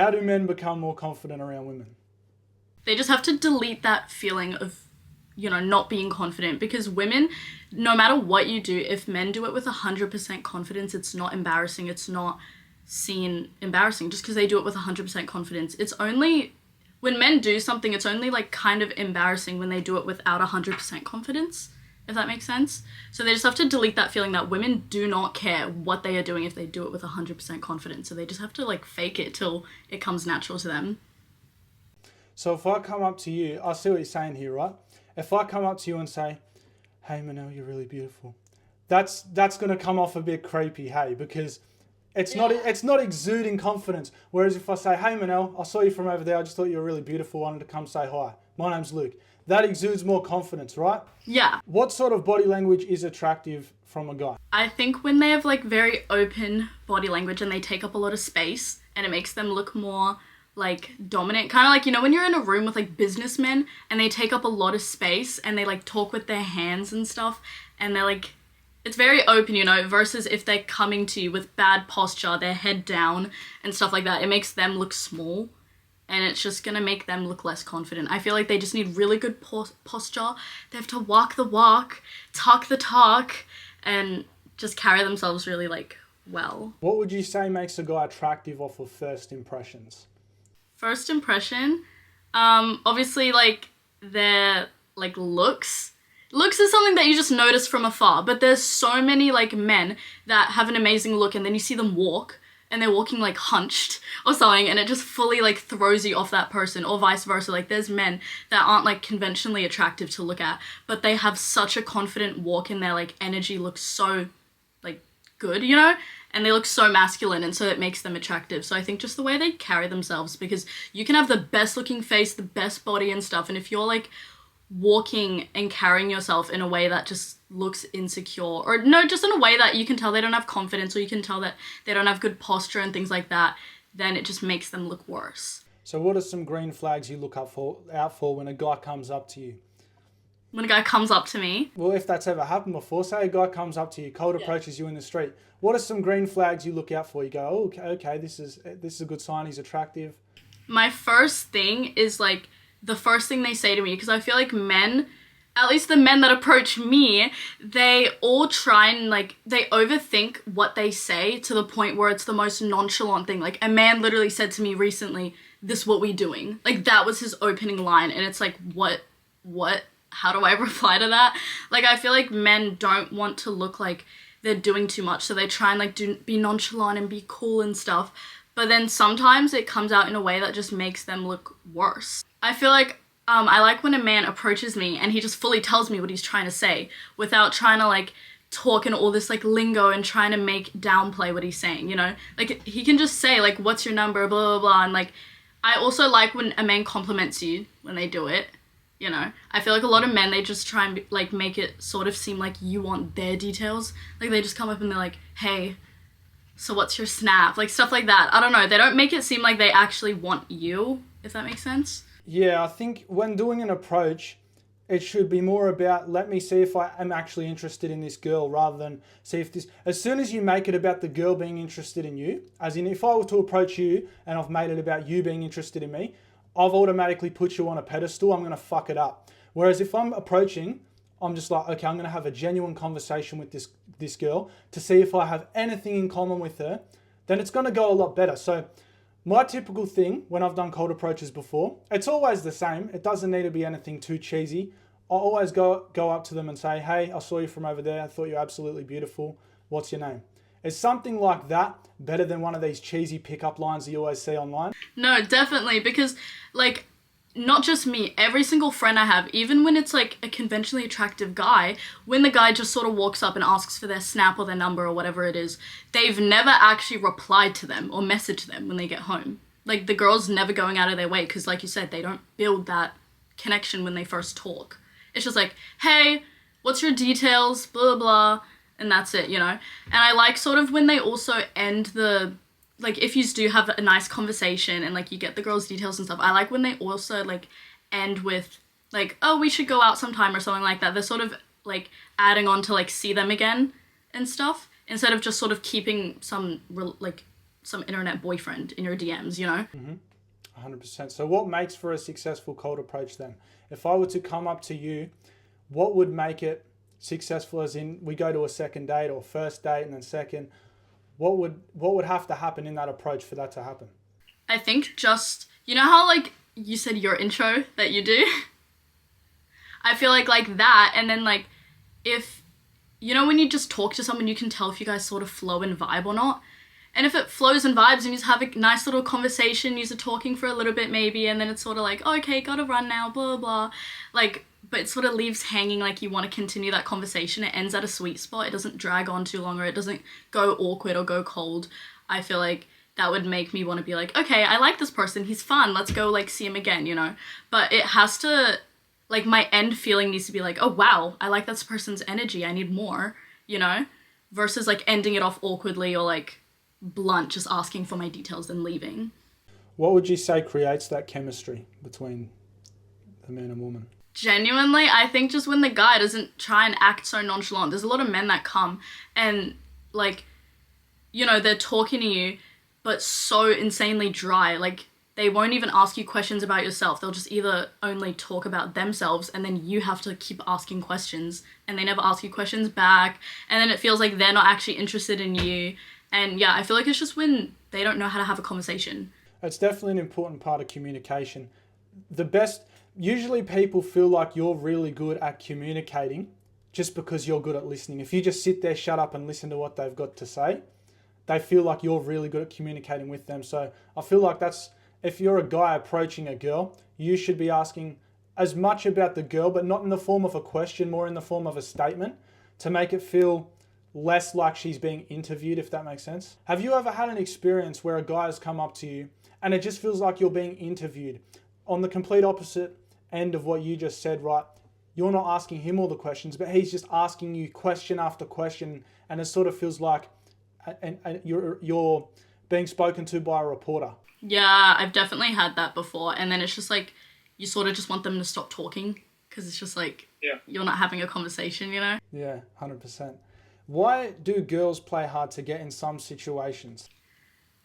How do men become more confident around women? They just have to delete that feeling of, not being confident, because women, no matter what you do, if men do it with 100% confidence, it's not embarrassing. It's not seen embarrassing just because they do it with 100% confidence. It's only when men do something, it's only like kind of embarrassing when they do it without 100% confidence, if that makes sense. So they just have to delete that feeling that women do not care what they are doing if they do it with 100% confidence. So they just have to like fake it till it comes natural to them. So if I come up to you, I see what you're saying here, right? If I come up to you and say, hey Manal, you're really beautiful, that's going to come off a bit creepy, hey, because it's not exuding confidence. Whereas if I say, hey Manal, I saw you from over there, I just thought you were really beautiful, wanted to come say hi. My name's Luke. That exudes more confidence, right? Yeah. What sort of body language is attractive from a guy? I think when they have like very open body language and they take up a lot of space and it makes them look more like dominant, kind of like, when you're in a room with like businessmen and they take up a lot of space and they like talk with their hands and stuff, and they're like, it's very open, versus if they're coming to you with bad posture, their head down and stuff like that, it makes them look small and it's just gonna make them look less confident. I feel like they just need really good posture. They have to walk the walk, talk the talk, and just carry themselves really like well. What would you say makes a guy attractive off of first impressions? First impression, obviously like their like looks. Looks is something that you just notice from afar, but there's so many like men that have an amazing look and then you see them walk and they're walking like hunched or something and it just fully like throws you off that person, or vice versa. Like there's men that aren't like conventionally attractive to look at, but they have such a confident walk and their like energy looks so like good, and they look so masculine, and so it makes them attractive. So I think just the way they carry themselves, because you can have the best looking face, the best body and stuff, and if you're like walking and carrying yourself in a way that just looks insecure, or no, just in a way that you can tell they don't have confidence, or you can tell that they don't have good posture and things like that, then it just makes them look worse. So what are some green flags you look out for when a guy comes up to you? When a guy comes up to me? Well, if that's ever happened before, say a guy comes up to you, cold approaches you in the street. What are some green flags you look out for? You go, oh, okay, this is a good sign, he's attractive. My first thing is like the first thing they say to me, because I feel like men, at least the men that approach me, they all try and like, they overthink what they say to the point where it's the most nonchalant thing. Like a man literally said to me recently, "This what we doing?" Like that was his opening line, and it's like, what? How do I reply to that? Like I feel like men don't want to look like they're doing too much, so they try and like be nonchalant and be cool and stuff, but then sometimes it comes out in a way that just makes them look worse. I feel like I like when a man approaches me and he just fully tells me what he's trying to say without trying to like talk in all this like lingo and trying to make downplay what he's saying, Like he can just say like, what's your number, blah, blah, blah. And like, I also like when a man compliments you when they do it, I feel like a lot of men, they just try and like make it sort of seem like you want their details. Like they just come up and they're like, hey, so what's your snap? Like stuff like that. I don't know. They don't make it seem like they actually want you, if that makes sense. Yeah, I think when doing an approach, it should be more about, let me see if I am actually interested in this girl, rather than see if this, as soon as you make it about the girl being interested in you, as in if I were to approach you and I've made it about you being interested in me, I've automatically put you on a pedestal, I'm going to fuck it up. Whereas if I'm approaching, I'm just like, okay, I'm going to have a genuine conversation with this girl to see if I have anything in common with her, then it's going to go a lot better. So my typical thing when I've done cold approaches before, it's always the same. It doesn't need to be anything too cheesy. I always go up to them and say, hey, I saw you from over there. I thought you're absolutely beautiful. What's your name? Is something like that better than one of these cheesy pickup lines that you always see online? No, definitely, because like, not just me, every single friend I have, even when it's like a conventionally attractive guy, when the guy just sort of walks up and asks for their snap or their number or whatever it is, they've never actually replied to them or messaged them when they get home. Like the girl's never going out of their way, because like you said, they don't build that connection when they first talk. It's just like, hey, what's your details, blah, blah, blah, and that's it, And I like sort of when they also end the, like if you do have a nice conversation and like you get the girl's details and stuff, I like when they also like end with like, oh, we should go out sometime or something like that. They're sort of like adding on to like see them again and stuff, instead of just sort of keeping some like some internet boyfriend in your DMs, you know? 100%. So what makes for a successful cold approach then? If I were to come up to you, what would make it successful, as in we go to a second date or first date and then second? What would have to happen in that approach for that to happen? I think just, you know how like you said your intro that you do? I feel like that, and then like if, you know when you just talk to someone, you can tell if you guys sort of flow and vibe or not. And if it flows and vibes and you just have a nice little conversation, you're talking for a little bit maybe, and then it's sort of like, oh, okay, gotta run now, blah, blah. Like, but it sort of leaves hanging like you want to continue that conversation. It ends at a sweet spot. It doesn't drag on too long, or it doesn't go awkward or go cold. I feel like that would make me want to be like, okay, I like this person. He's fun. Let's go like see him again, you know? But it has to, like my end feeling needs to be like, oh, wow, I like this person's energy. I need more, you know? Versus like ending it off awkwardly or like blunt, just asking for my details and leaving. What would you say creates that chemistry between the man and woman? Genuinely, I think just when the guy doesn't try and act so nonchalant. There's a lot of men that come and like, you know, they're talking to you but so insanely dry. Like they won't even ask you questions about yourself. They'll just either only talk about themselves, and then you have to keep asking questions, and they never ask you questions back, and then it feels like they're not actually interested in you. And yeah, I feel like it's just when they don't know how to have a conversation. It's definitely an important part of communication. Usually people feel like you're really good at communicating just because you're good at listening. If you just sit there, shut up and listen to what they've got to say, they feel like you're really good at communicating with them. So I feel like if you're a guy approaching a girl, you should be asking as much about the girl, but not in the form of a question, more in the form of a statement, to make it feel less like she's being interviewed, if that makes sense. Have you ever had an experience where a guy has come up to you and it just feels like you're being interviewed? On the complete opposite end of what you just said, right? You're not asking him all the questions, but he's just asking you question after question, and it sort of feels like and you're being spoken to by a reporter. Yeah, I've definitely had that before, and then it's just like you sort of just want them to stop talking because it's just like you're not having a conversation, you know? Yeah, 100%. Why do girls play hard to get in some situations?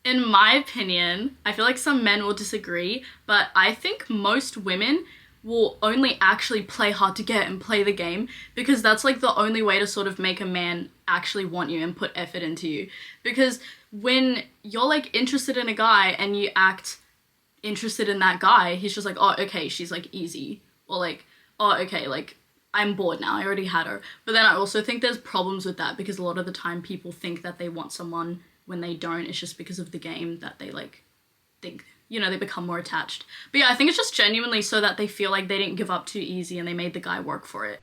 In my opinion, I feel like some men will disagree, but I think most women will only actually play hard to get and play the game because that's like the only way to sort of make a man actually want you and put effort into you. Because when you're like interested in a guy and you act interested in that guy, he's just like, oh, okay, she's like easy. Or like, oh, okay, like I'm bored now, I already had her. But then I also think there's problems with that because a lot of the time people think that they want someone when they don't. It's just because of the game that they like think, you know, they become more attached. But yeah, I think it's just genuinely so that they feel like they didn't give up too easy and they made the guy work for it.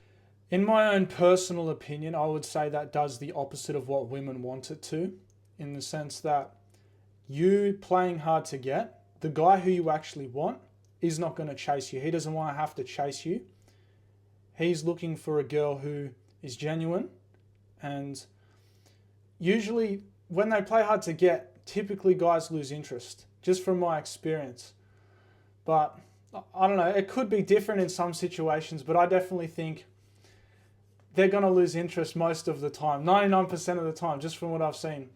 In my own personal opinion, I would say that does the opposite of what women want it to, in the sense that you playing hard to get, the guy who you actually want is not going to chase you. He doesn't want to have to chase you. He's looking for a girl who is genuine, and usually when they play hard to get, typically guys lose interest, just from my experience. But I don't know, it could be different in some situations, but I definitely think they're going to lose interest most of the time, 99% of the time, just from what I've seen.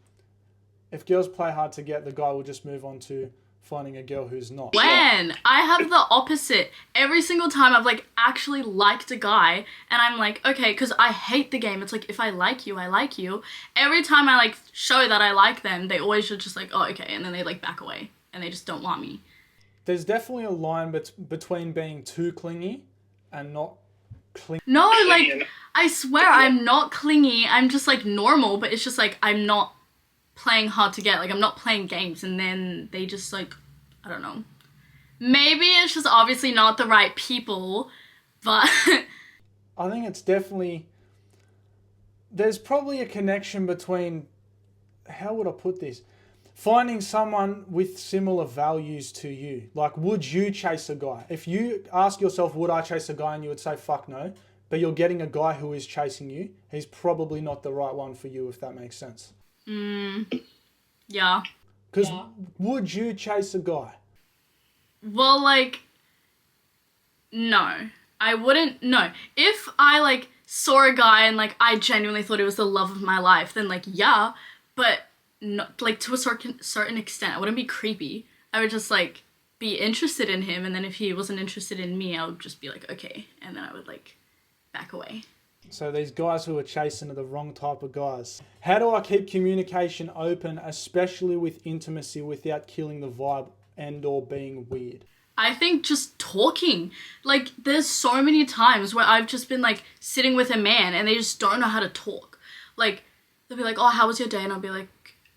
If girls play hard to get, the guy will just move on to finding a girl who's not. When I have the opposite. Every single time I've like actually liked a guy and I'm like, okay, because I hate the game. It's like, if I like you, I like you. Every time I like show that I like them, they always are just like, oh, okay. And then they like back away and they just don't want me. There's definitely a line between being too clingy and not clingy. No, like, I swear I'm not clingy. I'm just like normal, but it's just like I'm not playing hard to get. Like, I'm not playing games, and then they just like, I don't know. Maybe it's just obviously not the right people, but I think it's definitely, there's probably a connection between, how would I put this? Finding someone with similar values to you. Like, would you chase a guy? If you ask yourself, would I chase a guy? And you would say, fuck no. But you're getting a guy who is chasing you. He's probably not the right one for you, if that makes sense. Yeah. Because would you chase a guy? Well, like, no. I wouldn't, no. If I, like, saw a guy and, like, I genuinely thought it was the love of my life, then, like, yeah. But not like to a certain extent. I wouldn't be creepy. I would just like be interested in him, and then if he wasn't interested in me, I would just be like, okay, and then I would like back away. So these guys who are chasing are the wrong type of guys. How do I keep communication open, especially with intimacy, without killing the vibe and or being weird? I think just talking. Like, there's so many times where I've just been like sitting with a man and they just don't know how to talk. Like, they'll be like, oh, how was your day? And I'll be like,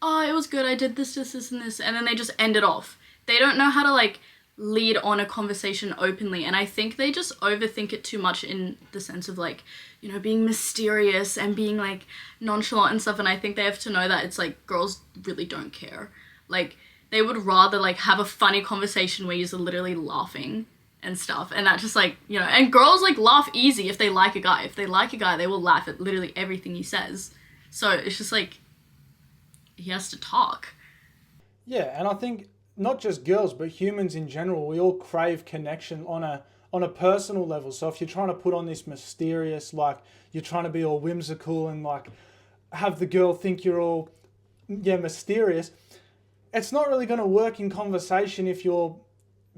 oh, it was good. I did this, this, this, and this. And then they just end it off. They don't know how to like lead on a conversation openly. And I think they just overthink it too much in the sense of like, you know, being mysterious and being like nonchalant and stuff. And I think they have to know that it's like girls really don't care. Like, they would rather like have a funny conversation where you're literally laughing and stuff. And that just like, you know, and girls like laugh easy if they like a guy. If they like a guy, they will laugh at literally everything he says. So it's just like, he has to talk. Yeah, and I think not just girls, but humans in general, we all crave connection on a personal level. So if you're trying to put on this mysterious, like you're trying to be all whimsical and like have the girl think you're all, yeah, mysterious, it's not really going to work in conversation if you're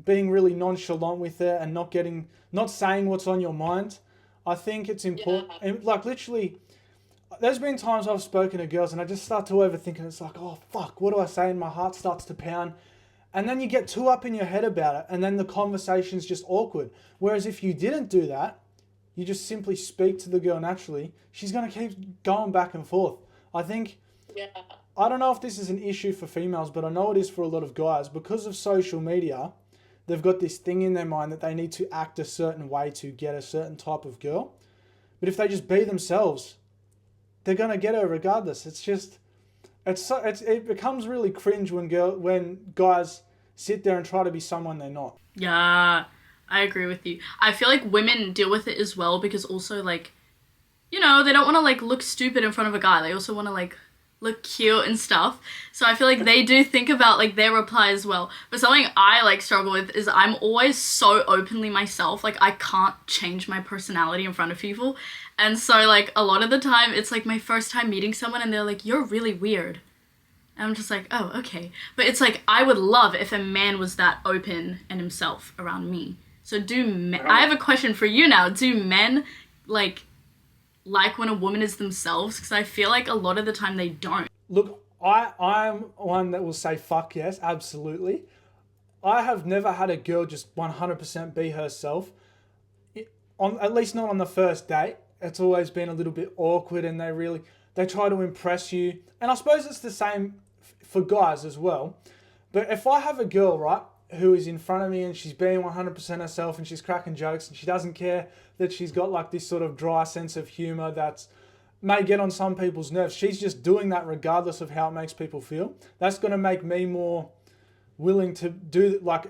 being really nonchalant with it and not saying what's on your mind. I think it's important. Yeah. And like literally, there's been times I've spoken to girls and I just start to overthink and it's like, oh fuck, what do I say? And my heart starts to pound. And then you get too up in your head about it and then the conversation's just awkward. Whereas if you didn't do that, you just simply speak to the girl naturally, she's going to keep going back and forth. I think, I don't know if this is an issue for females, but I know it is for a lot of guys. Because of social media, they've got this thing in their mind that they need to act a certain way to get a certain type of girl. But if they just be themselves, they're going to get her regardless. It's just, it becomes really cringe when guys sit there and try to be someone they're not. Yeah, I agree with you. I feel like women deal with it as well because also like, you know, they don't want to like look stupid in front of a guy. They also want to like look cute and stuff. So I feel like they do think about like their reply as well. But something I like struggle with is I'm always so openly myself. Like I can't change my personality in front of people. And so like a lot of the time it's like my first time meeting someone and they're like, you're really weird. And I'm just like, oh, okay. But it's like, I would love if a man was that open and himself around me. So I have a question for you now. Do men like when a woman is themselves? Because I feel like a lot of the time they don't. Look, I'm one that will say fuck yes, absolutely. I have never had a girl just 100% be herself. At least not on the first date. It's always been a little bit awkward and they try to impress you. And I suppose it's the same for guys as well. But if I have a girl, right, who is in front of me and she's being 100% herself and she's cracking jokes and she doesn't care that she's got like this sort of dry sense of humor that may get on some people's nerves. She's just doing that regardless of how it makes people feel. That's going to make me more willing to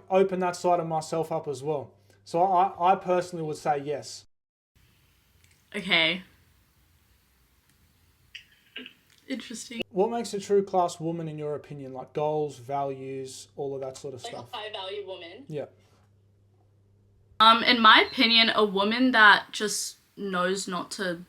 open that side of myself up as well. So I personally would say yes. Okay. Interesting. What makes a true class woman in your opinion? Like goals, values, all of that sort of stuff. Like a high value woman? Yeah. In my opinion, a woman that just knows not to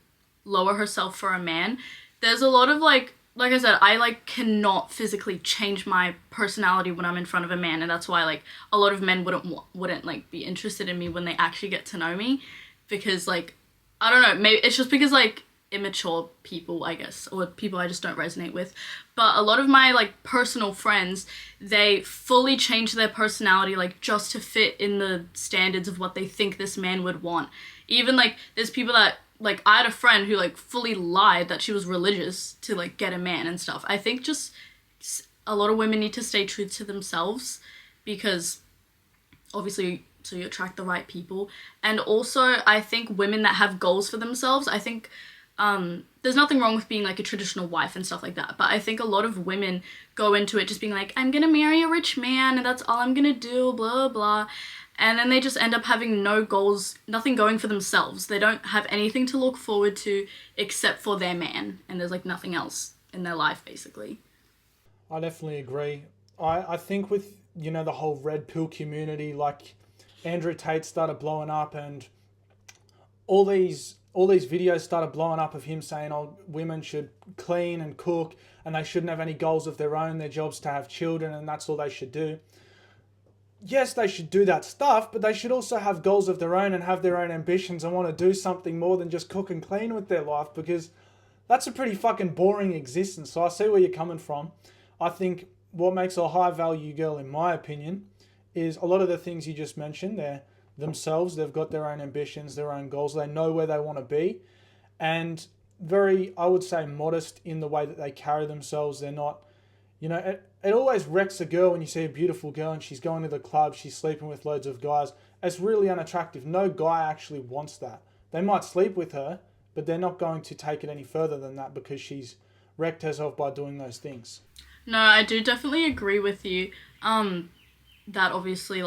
lower herself for a man. There's a lot of like I said, I like cannot physically change my personality when I'm in front of a man, and that's why like a lot of men wouldn't like be interested in me when they actually get to know me, because like I don't know, maybe it's just because like immature people, I guess, or people I just don't resonate with. But a lot of my like personal friends, they fully change their personality like just to fit in the standards of what they think this man would want. Even like there's people that like I had a friend who like fully lied that she was religious to like get a man and stuff. I think just a lot of women need to stay true to themselves, because obviously so you attract the right people. And also I think women that have goals for themselves, I think there's nothing wrong with being like a traditional wife and stuff like that, but I think a lot of women go into it just being like, I'm gonna marry a rich man and that's all I'm gonna do, blah blah, and then they just end up having no goals, nothing going for themselves. They don't have anything to look forward to except for their man, and there's like nothing else in their life basically. I definitely agree. I think with, you know, the whole red pill community, like Andrew Tate started blowing up and all these all these videos started blowing up of him saying, oh, women should clean and cook and they shouldn't have any goals of their own. Their job's to have children and that's all they should do. Yes, they should do that stuff, but they should also have goals of their own and have their own ambitions and want to do something more than just cook and clean with their life, because that's a pretty fucking boring existence. So I see where you're coming from. I think what makes a high value girl, in my opinion, is a lot of the things you just mentioned. They're themselves, they've got their own ambitions, their own goals, they know where they want to be, and very, I would say, modest in the way that they carry themselves. They're not, it always wrecks a girl when you see a beautiful girl and she's going to the club, she's sleeping with loads of guys. It's really unattractive. No guy actually wants that. They might sleep with her, but they're not going to take it any further than that because she's wrecked herself by doing those things. No, I do definitely agree with you. That obviously,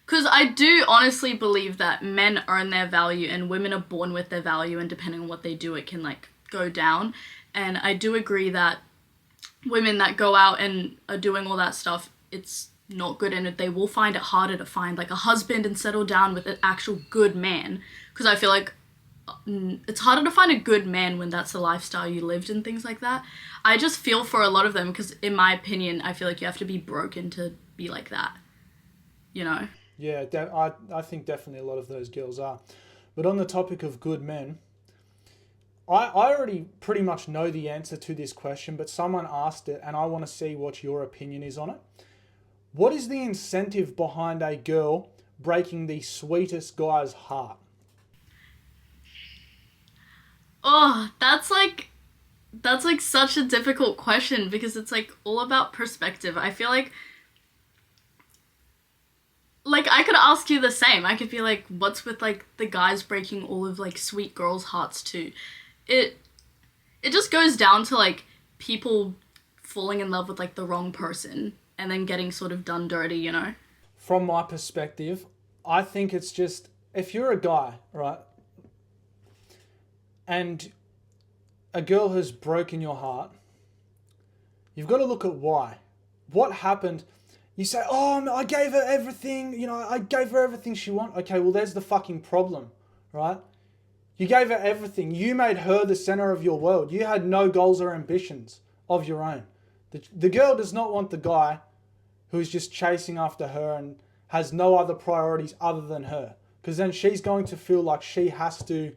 because I do honestly believe that men earn their value and women are born with their value, and depending on what they do, it can, go down. And I do agree that women that go out and are doing all that stuff, it's not good, and they will find it harder to find, a husband and settle down with an actual good man. Because I feel like it's harder to find a good man when that's the lifestyle you lived and things like that. I just feel for a lot of them because, in my opinion, I feel like you have to be broken to be like that, Yeah, I think definitely a lot of those girls are. But on the topic of good men, I already pretty much know the answer to this question, but someone asked it and I want to see what your opinion is on it. What is the incentive behind a girl breaking the sweetest guy's heart? Oh, that's such a difficult question because it's all about perspective. I feel like I could ask you the same. I could be like, what's with the guys breaking all of sweet girls' hearts too? It just goes down to people falling in love with the wrong person and then getting sort of done dirty, From my perspective, I think it's just, if you're a guy, right, and a girl has broken your heart, you've got to look at why. What happened? You say, oh, I gave her everything, I gave her everything she wanted. Okay, well, there's the fucking problem, right? You gave her everything. You made her the center of your world. You had no goals or ambitions of your own. The girl does not want the guy who's just chasing after her and has no other priorities other than her. Because then she's going to feel like she has to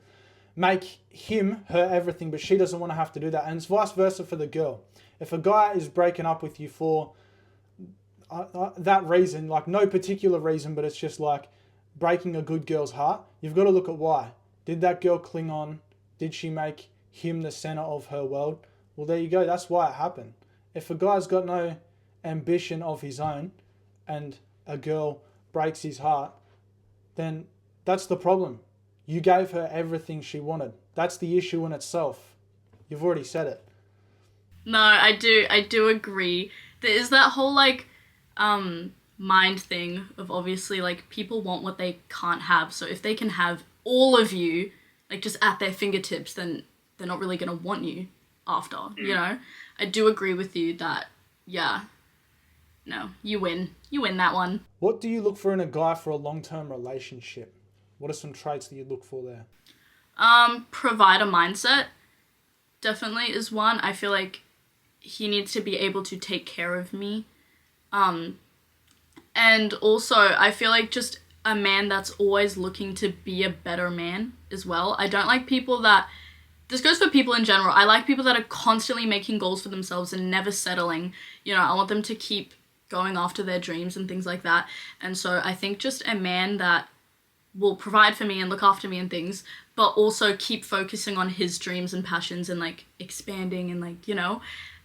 make him her everything, but she doesn't want to have to do that. And it's vice versa for the girl. If a guy is breaking up with you for that reason, no particular reason, but it's just breaking a good girl's heart, you've got to look at why. Did that girl cling on? Did she make him the center of her world? Well, there you go. That's why it happened. If a guy's got no ambition of his own and a girl breaks his heart, then that's the problem. You gave her everything she wanted. That's the issue in itself. You've already said it. No, I do agree. There is that whole mind thing of obviously people want what they can't have. So if they can have all of you just at their fingertips, then they're not really gonna want you after. I do agree with you that no, you win that one. What do you look for in a guy for a long-term relationship? What are some traits that you look for there? Provider mindset definitely is one. I feel like he needs to be able to take care of me. And also I feel like just a man that's always looking to be a better man as well. I don't like people that, this goes for people in general, I like people that are constantly making goals for themselves and never settling. I want them to keep going after their dreams and things like that. And so I think just a man that will provide for me and look after me and things, but also keep focusing on his dreams and passions and expanding and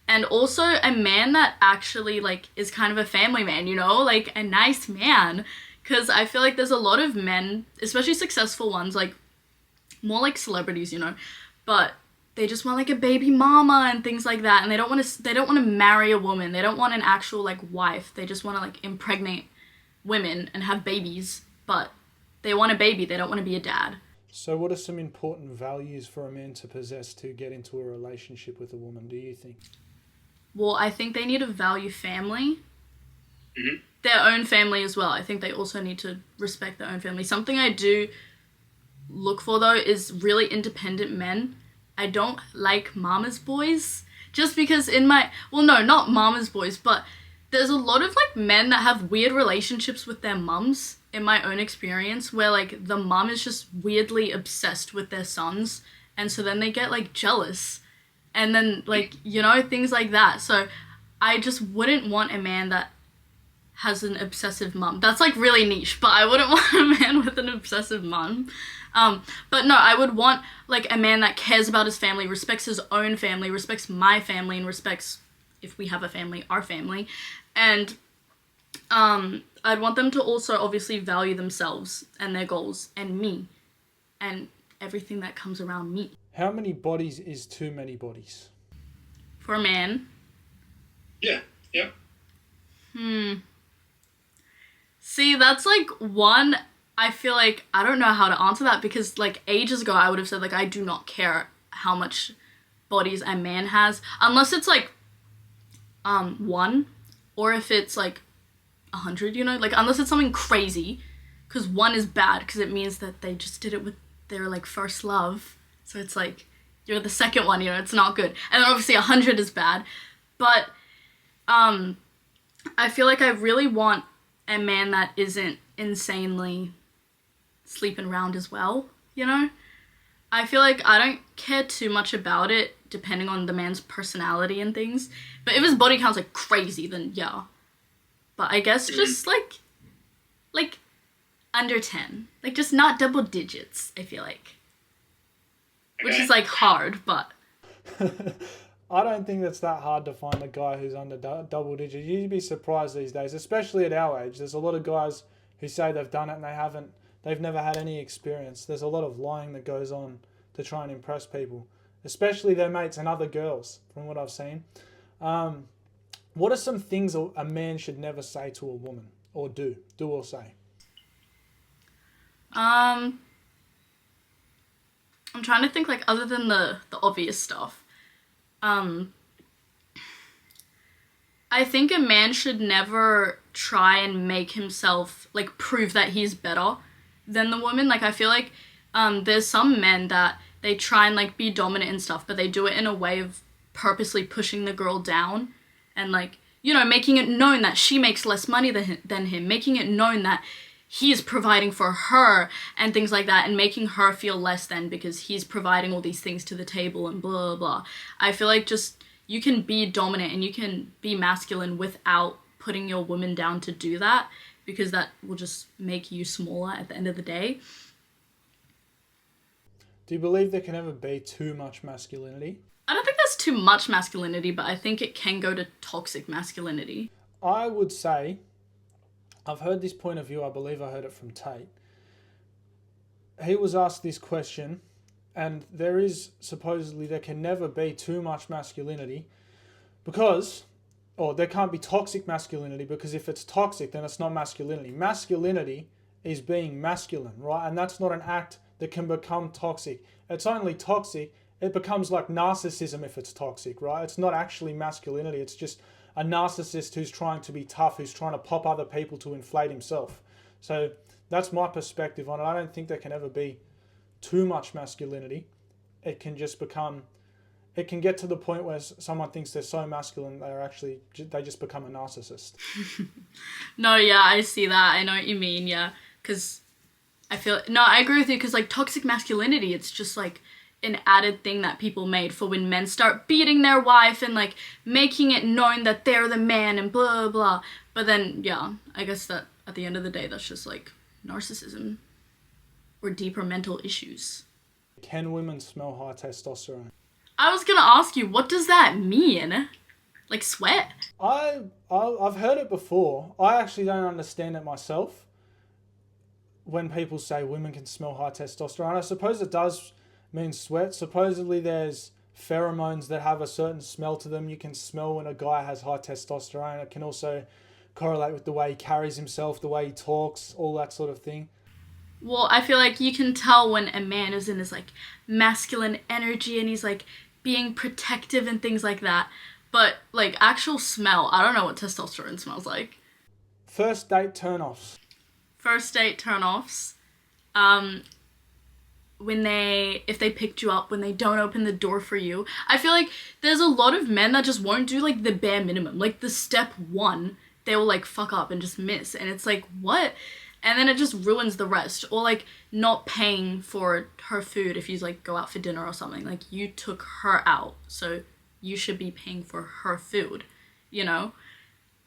and also a man that actually is kind of a family man, a nice man. Because I feel like there's a lot of men, especially successful ones, more like celebrities, but they just want a baby mama and things like that, and they don't want to marry a woman. They don't want an actual wife. They just want to impregnate women and have babies, but they want a baby. They don't want to be a dad. So what are some important values for a man to possess to get into a relationship with a woman, do you think? Well, I think they need to value family. Their own family as well. I think they also need to respect their own family. Something I do look for though is really independent men. I don't like mama's boys just because in my well no, not mama's boys, but there's a lot of like men that have weird relationships with their mums in my own experience where like the mum is just weirdly obsessed with their sons and so then they get like jealous and then like things like that. So I just wouldn't want a man that has an obsessive mum. That's like really niche, but I wouldn't want a man with an obsessive mum. But no, I would want like a man that cares about his family, respects his own family, respects my family, and respects, if we have a family, our family. And I'd want them to also obviously value themselves and their goals and me and everything that comes around me. How many bodies is too many bodies? For a man? Yeah. See, that's like one, I feel like I don't know how to answer that because like ages ago I would have said like I do not care how much bodies a man has unless it's like one or if it's like 100, like unless it's something crazy because one is bad because it means that they just did it with their like first love, so it's like you're the second one, it's not good. And then obviously 100 is bad, but I feel like I really want a man that isn't insanely sleeping around as well, I feel like I don't care too much about it depending on the man's personality and things, but if his body count's like crazy then yeah. But I guess just like under 10, like just not double digits, I feel like, which is like hard, but I don't think that's that hard to find a guy who's under double digits. You'd be surprised these days, especially at our age. There's a lot of guys who say they've done it and they've never had any experience. There's a lot of lying that goes on to try and impress people, especially their mates and other girls, from what I've seen. What are some things a man should never say to a woman or do or say? I'm trying to think like other than the obvious stuff. I think a man should never try and make himself, like, prove that he's better than the woman. Like, I feel like there's some men that they try and, like, be dominant and stuff, but they do it in a way of purposely pushing the girl down and, like, making it known that she makes less money than him, making it known that he is providing for her and things like that, and making her feel less than because he's providing all these things to the table and blah, blah, blah. I feel like just you can be dominant and you can be masculine without putting your woman down to do that, because that will just make you smaller at the end of the day. Do you believe there can ever be too much masculinity? I don't think there's too much masculinity, but I think it can go to toxic masculinity. I would say, I've heard this point of view, I believe I heard it from Tate. He was asked this question, and there can never be too much masculinity there can't be toxic masculinity, because if it's toxic, then it's not masculinity. Masculinity is being masculine, right? And that's not an act that can become toxic. It's only toxic, it becomes like narcissism if it's toxic, right? It's not actually masculinity, it's just a narcissist who's trying to be tough, who's trying to pop other people to inflate himself. So that's my perspective on it. I don't think there can ever be too much masculinity. It can get to the point where someone thinks they're so masculine, they just become a narcissist. No, yeah, I see that. I know what you mean, yeah. Because I agree with you, because like toxic masculinity, it's just like an added thing that people made for when men start beating their wife and like making it known that they're the man and blah, blah. But then, yeah, I guess that at the end of the day, that's just like narcissism or deeper mental issues. Can women smell high testosterone? I was gonna ask you, what does that mean? Like sweat? I've heard it before. I actually don't understand it myself. When people say women can smell high testosterone, I suppose it does mean sweat. Supposedly there's pheromones that have a certain smell to them. You can smell when a guy has high testosterone. It can also correlate with the way he carries himself, the way he talks, all that sort of thing. Well, I feel like you can tell when a man is in his like masculine energy and he's like being protective and things like that. But like actual smell, I don't know what testosterone smells like. First date turn-offs. First date turn-offs. if they picked you up, when they don't open the door for you. I feel like there's a lot of men that just won't do like the bare minimum, like the step one. They will like fuck up and just miss, and it's like, what? And then it just ruins the rest. Or like not paying for her food if you like go out for dinner or something. Like, you took her out, so you should be paying for her food, you know?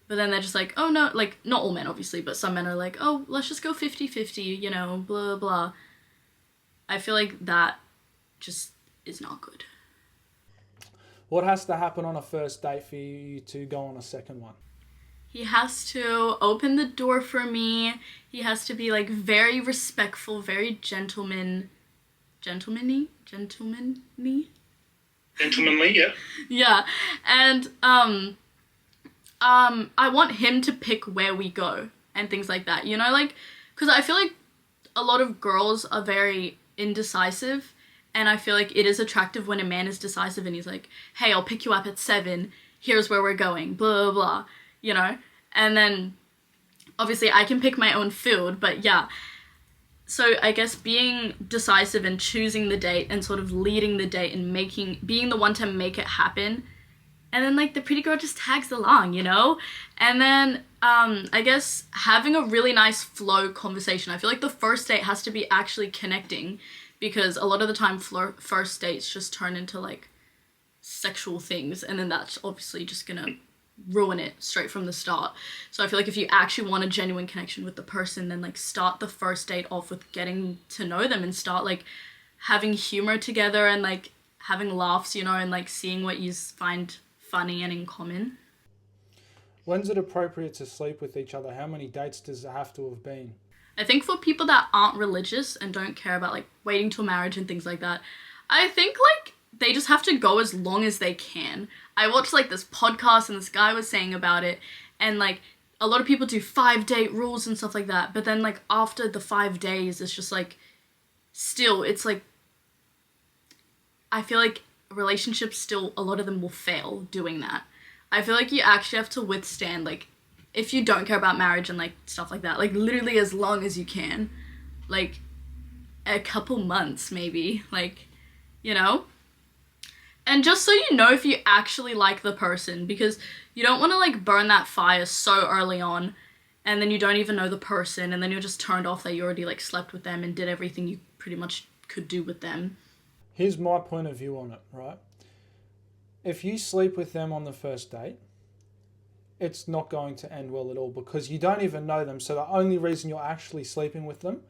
But then they're just like, oh no, like, not all men obviously, but some men are like, oh, let's just go 50-50, you know, blah blah. I feel like that just is not good. What has to happen on a first date for you to go on a second one? He has to open the door for me. He has to be like very respectful, very gentlemanly. Gentlemanly, yeah. Yeah. And I want him to pick where we go and things like that, you know, like, because I feel like a lot of girls are very indecisive, and I feel like it is attractive when a man is decisive and he's like, hey, I'll pick you up at 7, here's where we're going, blah blah blah, you know. And then obviously I can pick my own food, but yeah, so I guess being decisive and choosing the date and sort of leading the date and being the one to make it happen. And then like the pretty girl just tags along, you know? And then I guess having a really nice flow conversation. I feel like the first date has to be actually connecting, because a lot of the time first dates just turn into like sexual things, and then that's obviously just gonna ruin it straight from the start. So I feel like if you actually want a genuine connection with the person, then like start the first date off with getting to know them and start like having humor together and like having laughs, you know, and like seeing what you find funny and in common. When's it appropriate to sleep with each other? How many dates does it have to have been? I think for people that aren't religious and don't care about like waiting till marriage and things like that, I think like they just have to go as long as they can. I watched like this podcast and this guy was saying about it, and like a lot of people do 5-date rules and stuff like that, but then like after the 5 days it's just like, still it's like, I feel like relationships still, a lot of them will fail doing that. I feel like you actually have to withstand, like, if you don't care about marriage and like stuff like that, like literally as long as you can, like a couple months maybe, like, you know. And just so you know if you actually like the person, because you don't want to like burn that fire so early on and then you don't even know the person and then you're just turned off that you already like slept with them and did everything you pretty much could do with them. Here's my point of view on it, right? If you sleep with them on the first date, it's not going to end well at all, because you don't even know them. So the only reason you're actually sleeping with them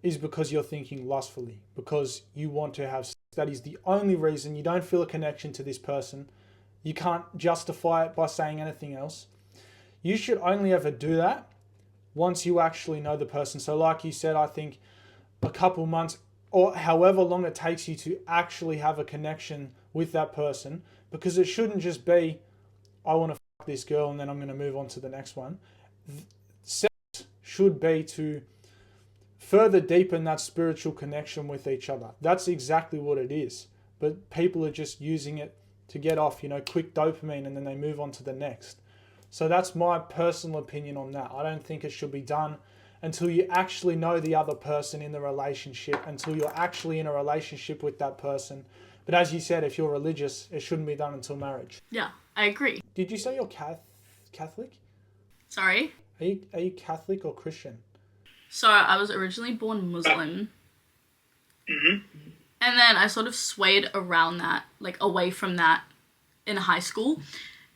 is because you're thinking lustfully, because you want to have sex. That is the only reason. You don't feel a connection to this person. You can't justify it by saying anything else. You should only ever do that once you actually know the person. So like you said, I think a couple months or however long it takes you to actually have a connection with that person, because it shouldn't just be, I want to fuck this girl and then I'm going to move on to the next one. Sex should be to further deepen that spiritual connection with each other. That's exactly what it is. But people are just using it to get off, you know, quick dopamine, and then they move on to the next. So that's my personal opinion on that. I don't think it should be done until you actually know the other person in the relationship, until you're actually in a relationship with that person. But as you said, if you're religious, it shouldn't be done until marriage. Yeah, I agree. Did you say you're Catholic? Sorry? Are you Catholic or Christian? So I was originally born Muslim. Mm-hmm. And then I sort of swayed around that, like away from that in high school.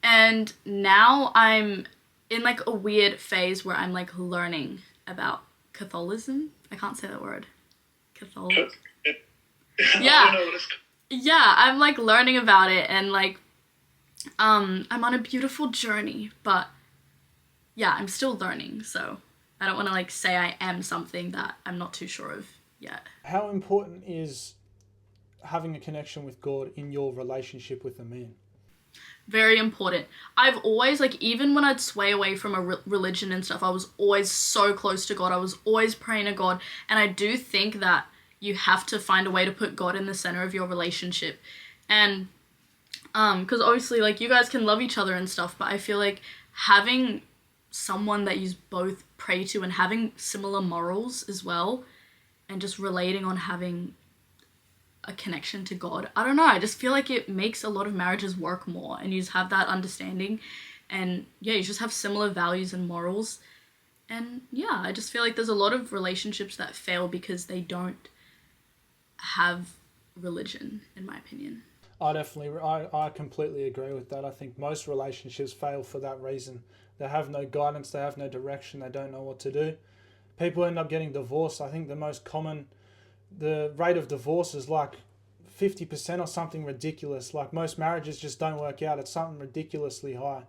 And now I'm in like a weird phase where I'm like learning about Catholicism. I can't say that word. Catholic. Yeah. Yeah, I'm like learning about it, and like I'm on a beautiful journey, but yeah, I'm still learning, so I don't want to like say I am something that I'm not too sure of yet. How important is having a connection with God in your relationship with a man? Very important. I've always, like, even when I'd sway away from a religion and stuff, I was always so close to God. I was always praying to God, and I do think that you have to find a way to put God in the center of your relationship. And because obviously, like, you guys can love each other and stuff, but I feel like having someone that you both pray to and having similar morals as well, and just relating on having a connection to God. I don't know. I just feel like it makes a lot of marriages work more, and you just have that understanding, and yeah, you just have similar values and morals. And yeah, I just feel like there's a lot of relationships that fail because they don't have religion, in my opinion. I completely agree with that. I think most relationships fail for that reason. They have no guidance, they have no direction, they don't know what to do. People end up getting divorced. I think the rate of divorce is like 50% or something ridiculous. Like most marriages just don't work out. It's something ridiculously high.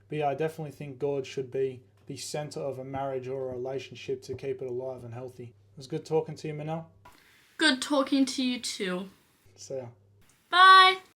But yeah, I definitely think God should be the center of a marriage or a relationship to keep it alive and healthy. It was good talking to you, Manal. Good talking to you too. See ya. Bye!